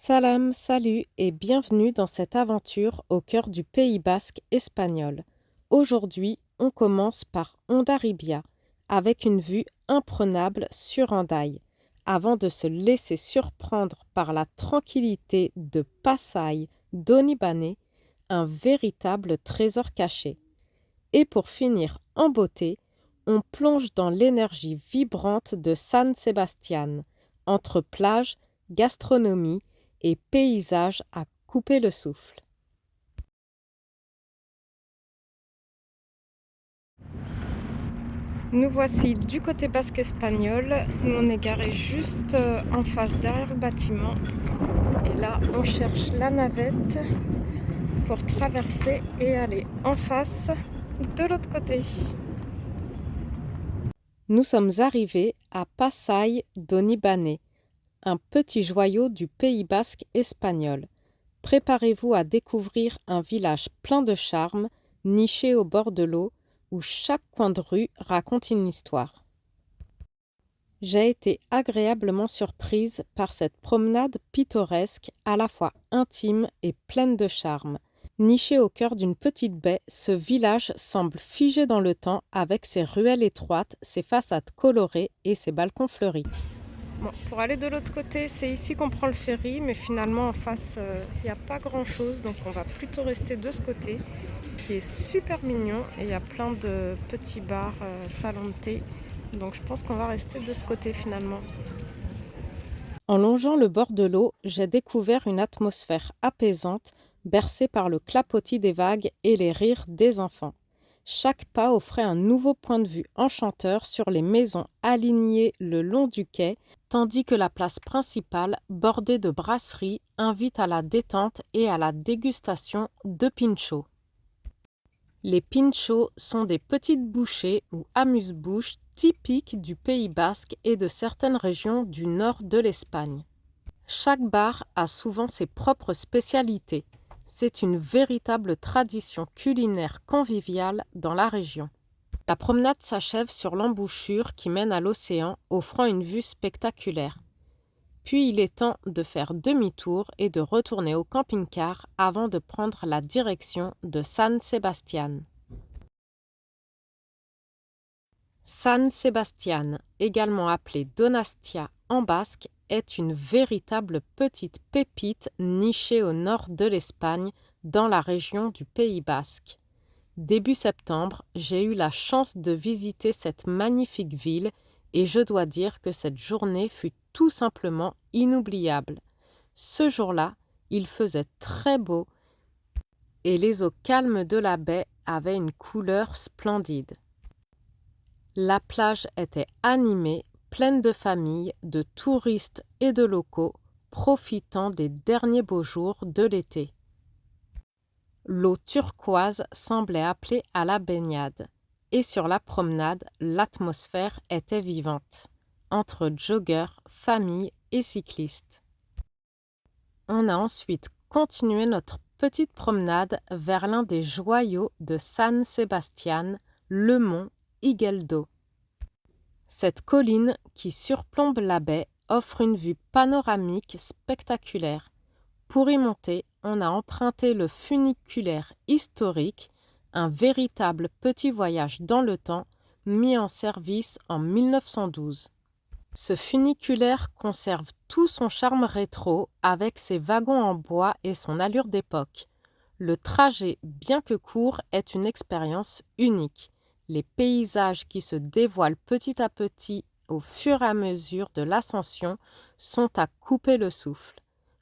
Salam, salut et bienvenue dans cette aventure au cœur du Pays basque espagnol. Aujourd'hui, on commence par Hondarribia, avec une vue imprenable sur Hendaye, avant de se laisser surprendre par la tranquillité de Pasai d'Onibane, un véritable trésor caché. Et pour finir en beauté, on plonge dans l'énergie vibrante de San Sebastián, entre plage, gastronomie et paysages à couper le souffle. Nous voici du côté basque espagnol. Nous on est garé juste en face derrière le bâtiment. Et là, on cherche la navette pour traverser et aller en face de l'autre côté. Nous sommes arrivés à Pasai d'Onibane, un petit joyau du Pays basque espagnol. Préparez-vous à découvrir un village plein de charme, niché au bord de l'eau, où chaque coin de rue raconte une histoire. J'ai été agréablement surprise par cette promenade pittoresque, à la fois intime et pleine de charme. Niché au cœur d'une petite baie, ce village semble figé dans le temps avec ses ruelles étroites, ses façades colorées et ses balcons fleuris. Bon, pour aller de l'autre côté, c'est ici qu'on prend le ferry, mais finalement en face, il n'y a pas grand-chose, donc on va plutôt rester de ce côté, qui est super mignon, et il y a plein de petits bars, salons de thé, donc je pense qu'on va rester de ce côté finalement. En longeant le bord de l'eau, j'ai découvert une atmosphère apaisante, bercée par le clapotis des vagues et les rires des enfants. Chaque pas offrait un nouveau point de vue enchanteur sur les maisons alignées le long du quai, tandis que la place principale, bordée de brasseries, invite à la détente et à la dégustation de pinchos. Les pinchos sont des petites bouchées ou amuse-bouches typiques du Pays basque et de certaines régions du nord de l'Espagne. Chaque bar a souvent ses propres spécialités. C'est une véritable tradition culinaire conviviale dans la région. La promenade s'achève sur l'embouchure qui mène à l'océan, offrant une vue spectaculaire. Puis il est temps de faire demi-tour et de retourner au camping-car avant de prendre la direction de San Sebastián. San Sebastián, également appelé Donastia en basque, est une véritable petite pépite nichée au nord de l'Espagne, dans la région du Pays basque. Début septembre, j'ai eu la chance de visiter cette magnifique ville et je dois dire que cette journée fut tout simplement inoubliable. Ce jour-là, il faisait très beau et les eaux calmes de la baie avaient une couleur splendide. La plage était animée, pleine de familles, de touristes et de locaux, profitant des derniers beaux jours de l'été. L'eau turquoise semblait appeler à la baignade, et sur la promenade, l'atmosphère était vivante, entre joggeurs, familles et cyclistes. On a ensuite continué notre petite promenade vers l'un des joyaux de San Sebastián, le mont Igueldo. Cette colline qui surplombe la baie offre une vue panoramique spectaculaire. Pour y monter, on a emprunté le funiculaire historique, un véritable petit voyage dans le temps mis en service en 1912. Ce funiculaire conserve tout son charme rétro avec ses wagons en bois et son allure d'époque. Le trajet, bien que court, est une expérience unique. Les paysages qui se dévoilent petit à petit au fur et à mesure de l'ascension sont à couper le souffle.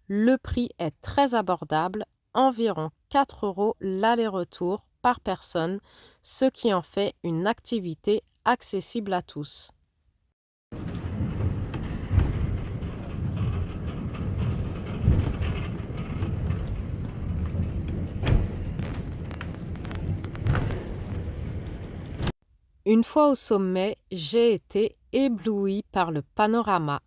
Le prix est très abordable, environ 4 € l'aller-retour par personne, ce qui en fait une activité accessible à tous. Une fois au sommet, j'ai été éblouie par le panorama.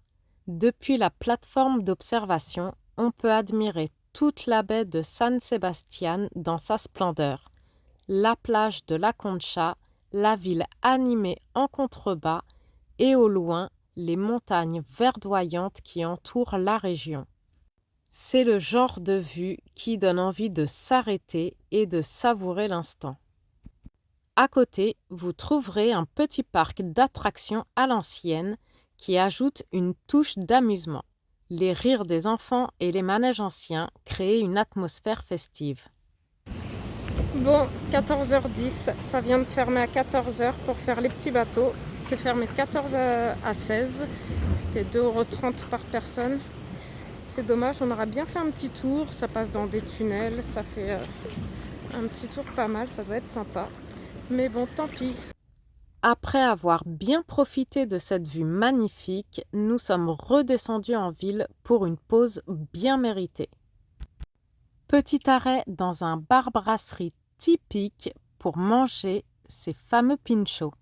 Depuis la plateforme d'observation, on peut admirer toute la baie de San Sebastián dans sa splendeur, la plage de la Concha, la ville animée en contrebas et au loin les montagnes verdoyantes qui entourent la région. C'est le genre de vue qui donne envie de s'arrêter et de savourer l'instant. À côté, vous trouverez un petit parc d'attractions à l'ancienne qui ajoute une touche d'amusement. Les rires des enfants et les manèges anciens créent une atmosphère festive. Bon, 14h10, ça vient de fermer à 14h pour faire les petits bateaux. C'est fermé de 14 à 16. C'était 2,30 € par personne. C'est dommage, on aurait bien fait un petit tour. Ça passe dans des tunnels, ça fait un petit tour pas mal, ça doit être sympa. Mais bon, tant pis. Après avoir bien profité de cette vue magnifique, nous sommes redescendus en ville pour une pause bien méritée. Petit arrêt dans un bar-brasserie typique pour manger ces fameux pinchos.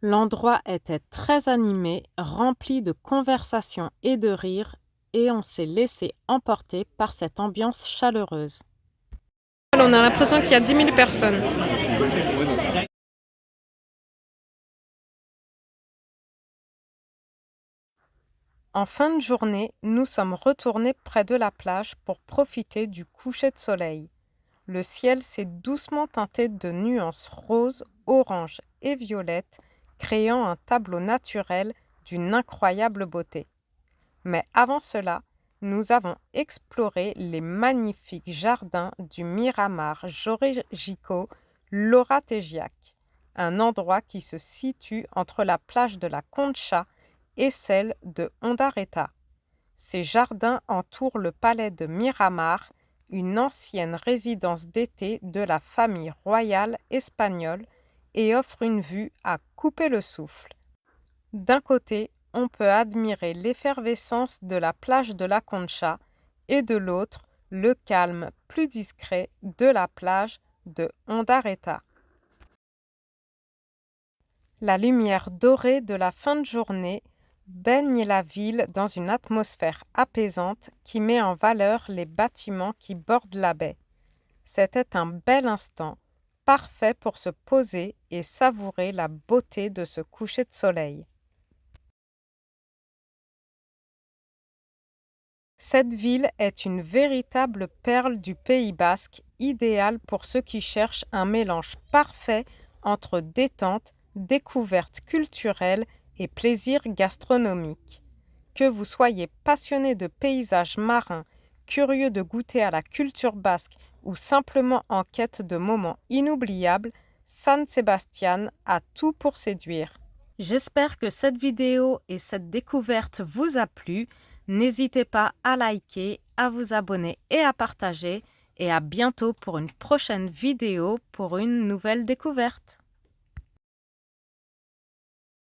L'endroit était très animé, rempli de conversations et de rires, et on s'est laissé emporter par cette ambiance chaleureuse. On a l'impression qu'il y a 10 000 personnes. En fin de journée, nous sommes retournés près de la plage pour profiter du coucher de soleil. Le ciel s'est doucement teinté de nuances roses, oranges et violettes, créant un tableau naturel d'une incroyable beauté. Mais avant cela, nous avons exploré les magnifiques jardins du Miramar Georgico Laurategiac, un endroit qui se situe entre la plage de la Concha et celle de Ondarreta. Ces jardins entourent le palais de Miramar, une ancienne résidence d'été de la famille royale espagnole, et offrent une vue à couper le souffle. D'un côté, on peut admirer l'effervescence de la plage de la Concha et de l'autre, le calme plus discret de la plage de Ondarreta. La lumière dorée de la fin de journée baigne la ville dans une atmosphère apaisante qui met en valeur les bâtiments qui bordent la baie. C'était un bel instant, parfait pour se poser et savourer la beauté de ce coucher de soleil. Cette ville est une véritable perle du Pays basque, idéale pour ceux qui cherchent un mélange parfait entre détente, découverte culturelle et plaisir gastronomique. Que vous soyez passionné de paysages marins, curieux de goûter à la culture basque ou simplement en quête de moments inoubliables, San Sebastián a tout pour séduire. J'espère que cette vidéo et cette découverte vous a plu. N'hésitez pas à liker, à vous abonner et à partager. Et à bientôt pour une prochaine vidéo pour une nouvelle découverte.